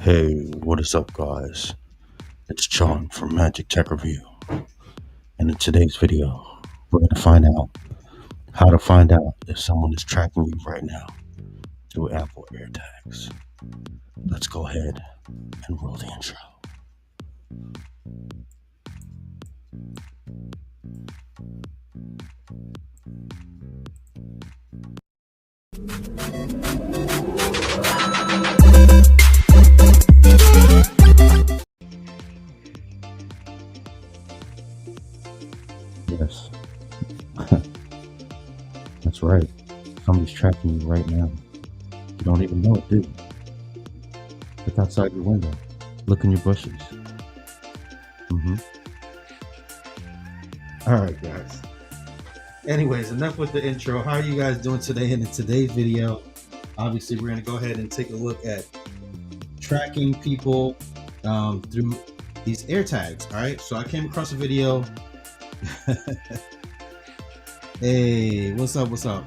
Hey, what is up, guys? It's John from Magic Tech Review, and in today's video, we're going to find out how to find out if someone is tracking you right now through Apple AirTags. Let's go ahead and roll the intro. Yes, that's right. Somebody's tracking you right now. You don't even know it, do you? Look outside your window. Look in your bushes. Mm-hmm. All right, guys. Anyways, enough with the intro. How are you guys doing today? And in today's video, obviously, we're going to go ahead and take a look at tracking people through these AirTags. All right, so I came across a video. Hey, what's up?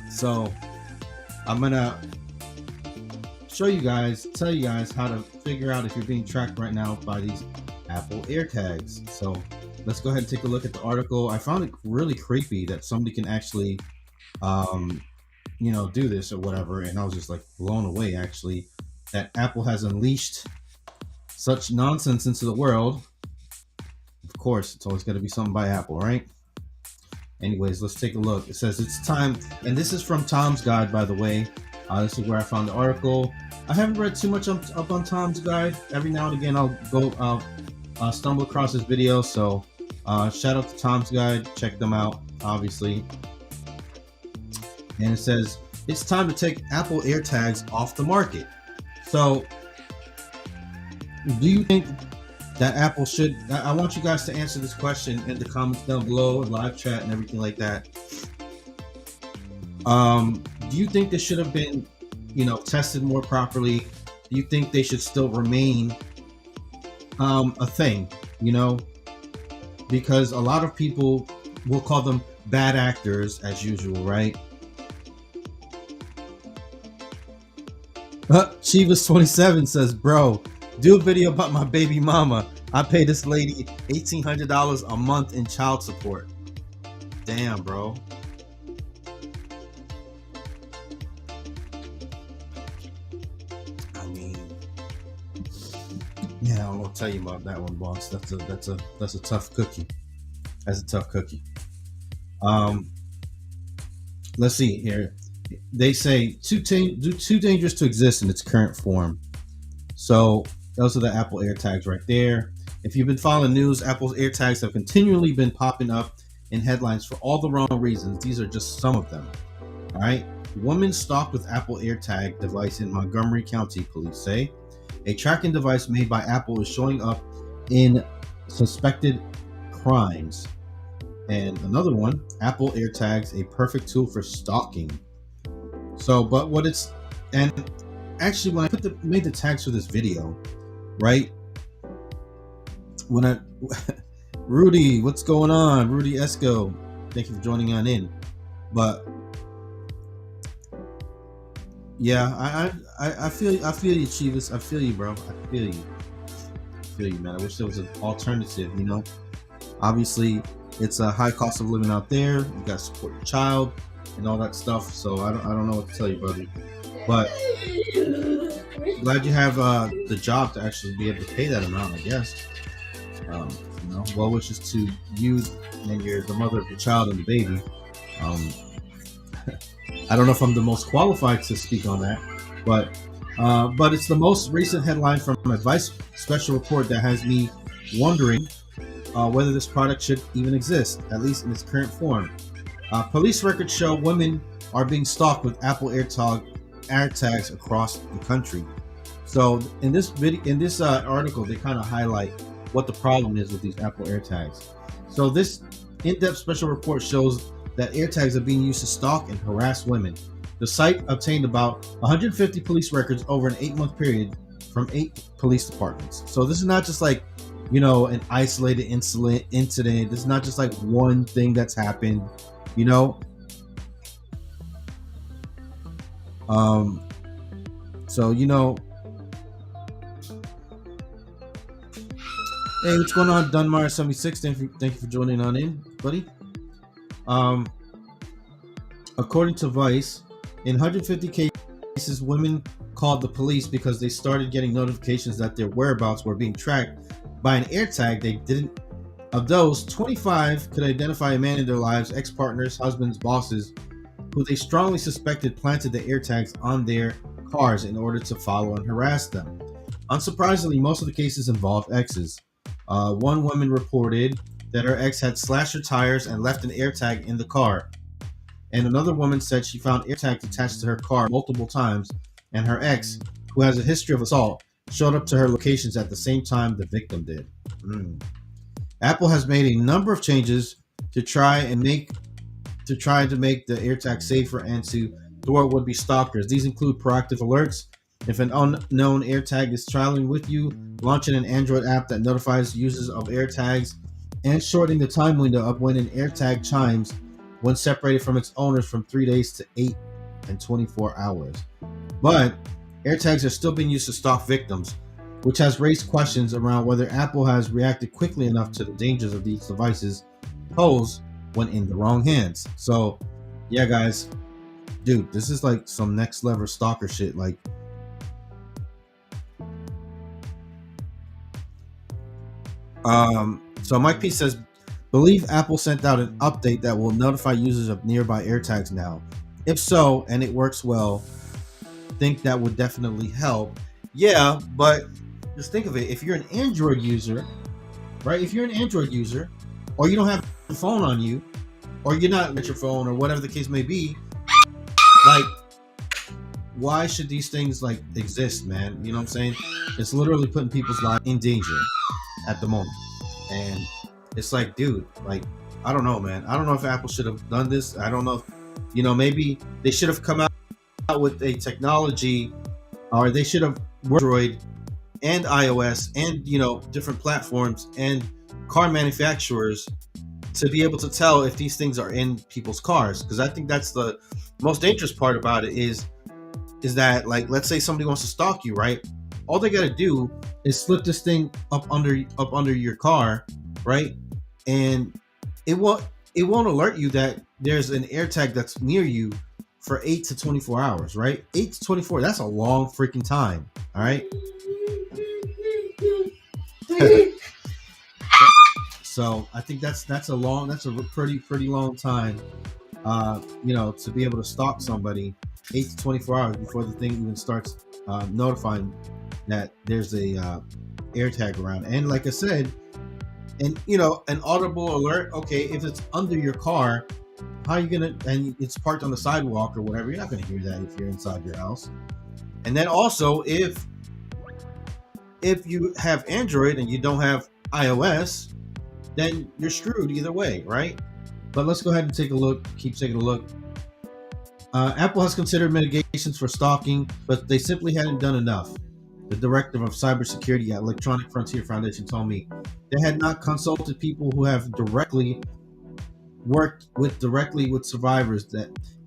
So I'm gonna tell you guys how to figure out if you're being tracked right now by these Apple AirTags. So let's go ahead and take a look at the article. I found it really creepy that somebody can actually do this or whatever, and I was just like blown away actually that Apple has unleashed such nonsense into the world. Of course, it's always got to be something by Apple, right? Anyways, let's take a look. It says it's time, and this is from Tom's Guide, by the way. This is where I found the article. I haven't read too much up on Tom's Guide. Every now and again, I'll stumble across this video. So shout out to Tom's Guide. Check them out, obviously. And it says it's time to take Apple AirTags off the market. So do you think that Apple should? I want you guys to answer this question in the comments down below, live chat and everything like that. Do you think this should have been, tested more properly? Do you think they should still remain a thing? Because a lot of people will call them bad actors as usual, right? Chivas 27 says, bro, do a video about my baby mama. I pay this lady $1,800 a month in child support. Damn, bro. I mean, yeah, I won't tell you about that one, boss. That's a tough cookie. That's a tough cookie. Let's see here. They say too dangerous to exist in its current form. So those are the Apple AirTags right there. If you've been following news, Apple's AirTags have continually been popping up in headlines for all the wrong reasons. These are just some of them. All right. Woman stalked with Apple AirTag device in Montgomery County, police say. A tracking device made by Apple is showing up in suspected crimes. And another one, Apple AirTags, a perfect tool for stalking. So, but what it's, and actually when I made the tags for this video, right? Rudy, what's going on? Rudy Esco, thank you for joining on in. But yeah, I feel you, Chivas. I feel you, bro. I feel you, man. I wish there was an alternative, Obviously, it's a high cost of living out there. You got to support your child and all that stuff. So I don't know what to tell you, brother. But glad you have the job to actually be able to pay that amount, I guess. Well wishes to you and the mother of your child and the baby. I don't know if I'm the most qualified to speak on that, but it's the most recent headline from a Vice special report that has me wondering whether this product should even exist, at least in its current form. Police records show women are being stalked with Apple AirTags across the country. So in this article, they kind of highlight what the problem is with these Apple AirTags. So this in-depth special report shows that AirTags are being used to stalk and harass women. The site obtained about 150 police records over an 8-month period from 8 police departments. So this is not just like, an isolated incident. This is not just like one thing that's happened, So hey, what's going on, Dunmar76? Thank you for joining on in, buddy. According to Vice, in 150 cases, women called the police because they started getting notifications that their whereabouts were being tracked by an AirTag they didn't. Of those, 25 could identify a man in their lives, ex-partners, husbands, bosses, who they strongly suspected planted the AirTags on their cars in order to follow and harass them. Unsurprisingly, most of the cases involved exes. One woman reported that her ex had slashed her tires and left an AirTag in the car. And another woman said she found AirTags attached to her car multiple times, and her ex, who has a history of assault, showed up to her locations at the same time the victim did. Apple has made a number of changes to try to make the AirTag safer and to thwart would-be stalkers. These include proactive alerts. If an unknown AirTag is traveling with you, launching an Android app that notifies users of AirTags, and shortening the time window of when an AirTag chimes when separated from its owners from 3 days to 8 and 24 hours. But AirTags are still being used to stalk victims, which has raised questions around whether Apple has reacted quickly enough to the dangers of these devices pose when in the wrong hands. So, yeah, guys, dude, this is like some next level stalker shit. Like, so Mike P says, believe Apple sent out an update that will notify users of nearby AirTags now. If so, and it works well, think that would definitely help. Yeah, but just think of it. If you're an Android user, right? If you're an Android user, or you don't have a phone on you, or you're not with your phone, or whatever the case may be, like, why should these things like exist, man? You know what I'm saying? It's literally putting people's lives in danger at the moment. And it's like, dude, like, I don't know, man. I don't know if Apple should have done this. I don't know if, maybe they should have come out with a technology, or they should have worked with Android and iOS and, different platforms and car manufacturers to be able to tell if these things are in people's cars. Because I think that's the most dangerous part about it is that, like, let's say somebody wants to stalk you, right? All they got to do is slip this thing up under your car, right? And it won't alert you that there's an AirTag that's near you for 8 to 24 hours, right? 8 to 24, that's a long freaking time, all right? So I think that's a pretty long time, to be able to stalk somebody 8 to 24 hours before the thing even starts notifying that there's a AirTag around. And like I said, and an audible alert, okay, if it's under your car, how are you gonna, and it's parked on the sidewalk or whatever, you're not gonna hear that if you're inside your house. And then also, if you have Android and you don't have iOS, then you're screwed either way, right? But let's go ahead and take a look. Keep taking a look. Apple has considered mitigations for stalking, but they simply hadn't done enough. The director of cybersecurity at Electronic Frontier Foundation told me they had not consulted people who have worked directly with survivors,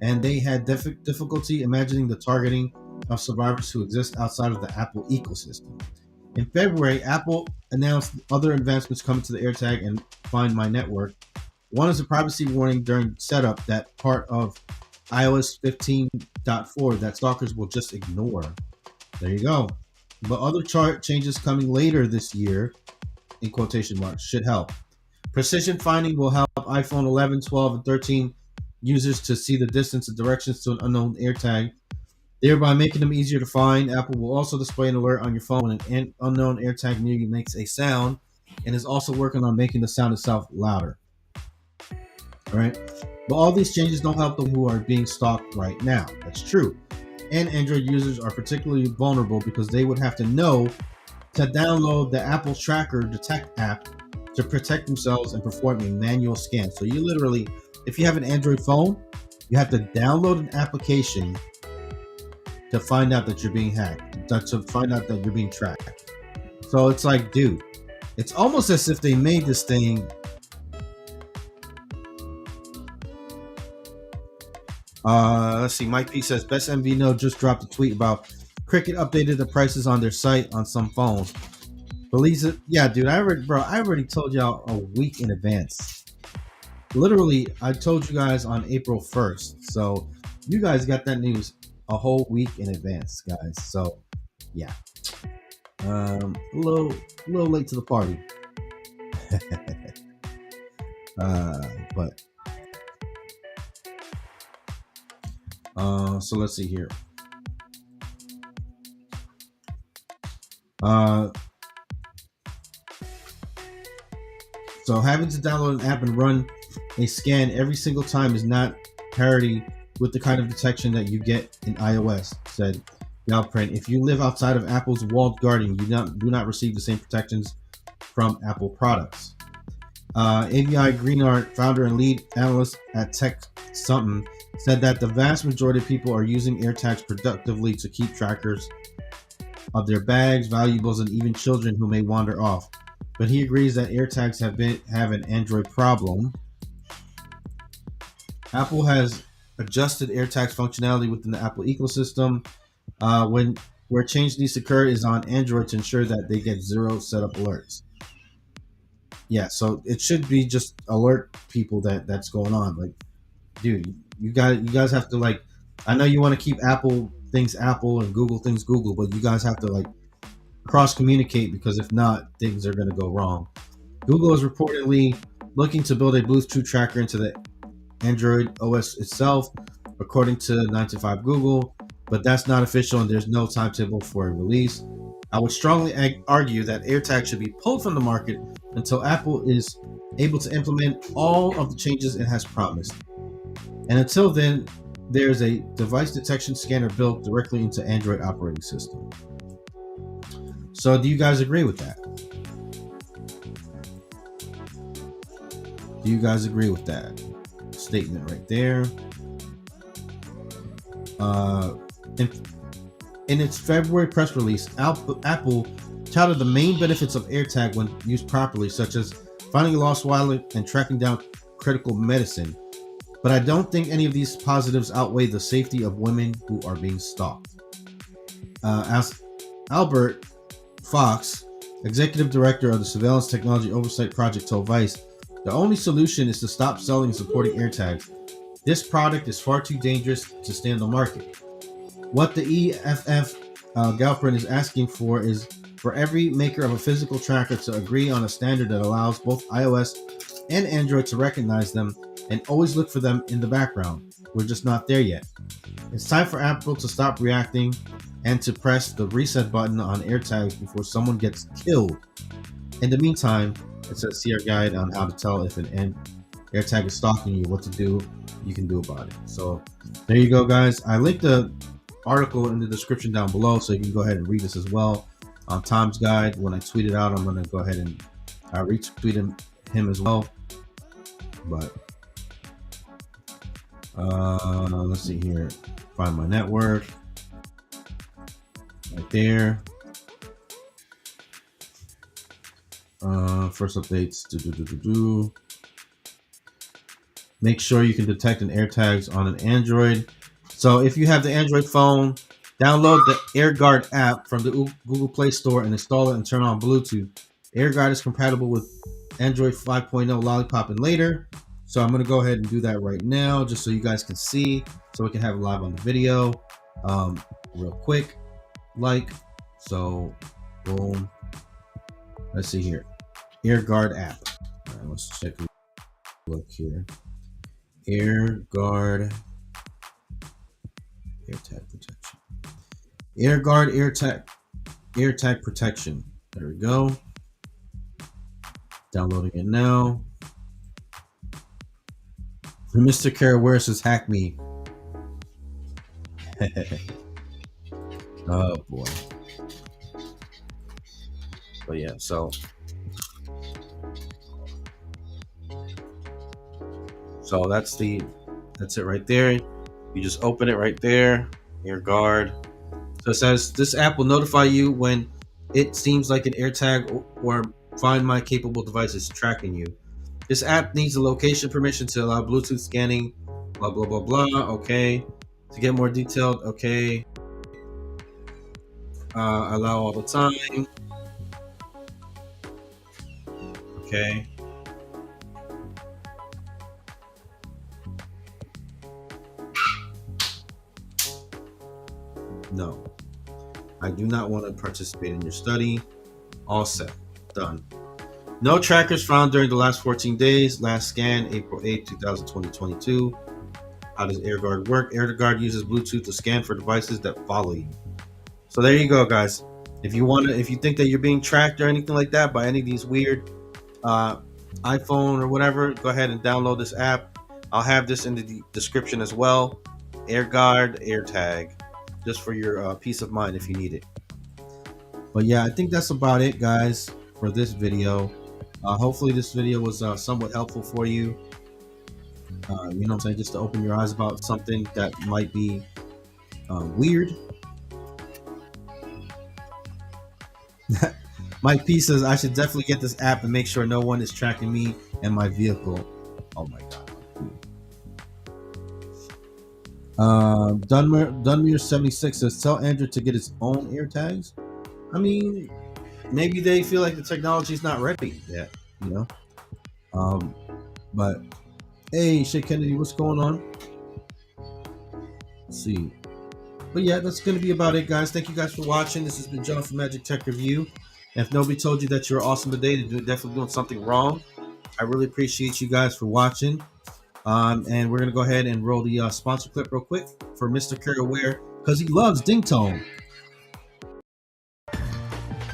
and they had difficulty imagining the targeting of survivors who exist outside of the Apple ecosystem. In February, Apple announced other advancements coming to the AirTag and Find My Network. One is a privacy warning during setup, that part of iOS 15.4 that stalkers will just ignore. There you go. But other chart changes coming later this year, in quotation marks, should help. Precision finding will help iPhone 11, 12, and 13 users to see the distance and directions to an unknown AirTag, thereby making them easier to find. Apple will also display an alert on your phone when an unknown AirTag near you makes a sound, and is also working on making the sound itself louder. All right. But all these changes don't help them who are being stalked right now. That's true. And Android users are particularly vulnerable because they would have to know to download the Apple Tracker Detect app to protect themselves and perform a manual scan. So you literally, if you have an Android phone, you have to download an application to find out that you're being hacked, to find out that you're being tracked. So it's like, dude, it's almost as if they made this thing let's see. Mike P says, Best MV Node just dropped a tweet about Cricket updated the prices on their site on some phones. Believe it? Yeah, dude. I already told y'all a week in advance. Literally, I told you guys on April 1st. So you guys got that news a whole week in advance, guys. So yeah, a little late to the party. But so let's see here. So having to download an app and run a scan every single time is not parity with the kind of detection that you get in iOS, said Galprint. If you live outside of Apple's walled garden, you do not receive the same protections from Apple products. AVI Greenart, founder and lead analyst at Tech Something, said that the vast majority of people are using AirTags productively to keep trackers of their bags, valuables, and even children who may wander off. But he agrees that AirTags have an Android problem. Apple has adjusted AirTags functionality within the Apple ecosystem. Where change needs to occur is on Android to ensure that they get zero setup alerts. Yeah, so it should be just alert people that's going on. Like, dude, you guys have to, like, I know you want to keep Apple things Apple and Google things Google, but you guys have to, like, cross communicate, because if not, things are going to go wrong. Google is reportedly looking to build a Bluetooth tracker into the Android OS itself, according to 9to5 Google, but that's not official and there's no timetable for a release. I would strongly argue that AirTag should be pulled from the market until Apple is able to implement all of the changes it has promised. And until then, there's a device detection scanner built directly into Android operating system. So do you guys agree with that? Do you guys agree with that statement right there? In its February press release, Apple touted the main benefits of AirTag when used properly, such as finding a lost wallet and tracking down critical medicine. But I don't think any of these positives outweigh the safety of women who are being stalked. As Albert Fox, executive director of the Surveillance Technology Oversight Project, told Vice, the only solution is to stop selling and supporting AirTags. This product is far too dangerous to stay on the market. What the EFF Galprint is asking for is for every maker of a physical tracker to agree on a standard that allows both iOS and Android to recognize them and always look for them in the background. We're just not there yet. It's time for Apple to stop reacting and to press the reset button on AirTags before someone gets killed. In the meantime, it says here a guide on how to tell if an AirTag is stalking you, what to do, you can do about it. So there you go, guys. I linked the article in the description down below, so you can go ahead and read this as well. On Tom's guide, when I tweet it out, I'm going to go ahead and retweet him as well. But let's see here. Find my network right there. First updates. Make sure you can detect an AirTags on an Android. So if you have the Android phone, download the AirGuard app from the Google Play Store and install it and turn on Bluetooth. AirGuard is compatible with Android 5.0 Lollipop and later. So I'm going to go ahead and do that right now just so you guys can see, so we can have it live on the video real quick. So boom. Let's see here. AirGuard app. All right, let's check a look here. AirGuard AirTag protection. AirGuard AirTag protection. There we go. Downloading it now. Mr. Caraware says hack me. Oh boy. But yeah, so that's it right there. You just open it right there, AirGuard. So it says this app will notify you when it seems like an AirTag or Find My capable device is tracking you. This app needs a location permission to allow Bluetooth scanning, blah, blah, blah, blah. Okay. To get more detailed, okay. Allow all the time. Okay. No, I do not want to participate in your study. All set. Done. No trackers found during the last 14 days. Last scan, April 8th, 2022. How does AirGuard work? AirGuard uses Bluetooth to scan for devices that follow you. So there you go, guys. If you think that you're being tracked or anything like that by any of these weird iPhone or whatever, go ahead and download this app. I'll have this in the description as well. AirGuard AirTag, just for your peace of mind if you need it. But yeah, I think that's about it, guys, for this video. Hopefully this video was somewhat helpful for you. You know what I'm saying? Just to open your eyes about something that might be weird. Mike P says I should definitely get this app and make sure no one is tracking me and my vehicle. Oh my god. Dunmere 76 says tell Andrew to get his own AirTags. I mean, maybe they feel like the technology is not ready yet, you know. But hey, Shay Kennedy, what's going on? Let's see. But yeah, that's going to be about it, guys. Thank you guys for watching. This has been John from Magic Tech Review. And if nobody told you that you're awesome today, then you're definitely doing something wrong. I really appreciate you guys for watching. And we're going to go ahead and roll the sponsor clip real quick for Mr. Carrier because he loves Dingtone.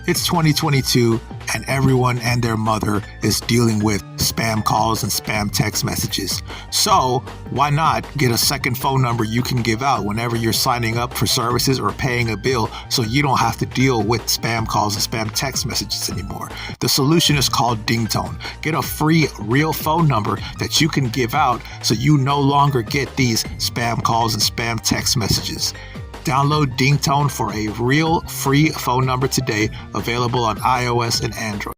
It's 2022 and everyone and their mother is dealing with spam calls and spam text messages. So why not get a second phone number you can give out whenever you're signing up for services or paying a bill so you don't have to deal with spam calls and spam text messages anymore? The solution is called Dingtone. Get a free real phone number that you can give out so you no longer get these spam calls and spam text messages. Download Dingtone for a real free phone number today, available on iOS and Android.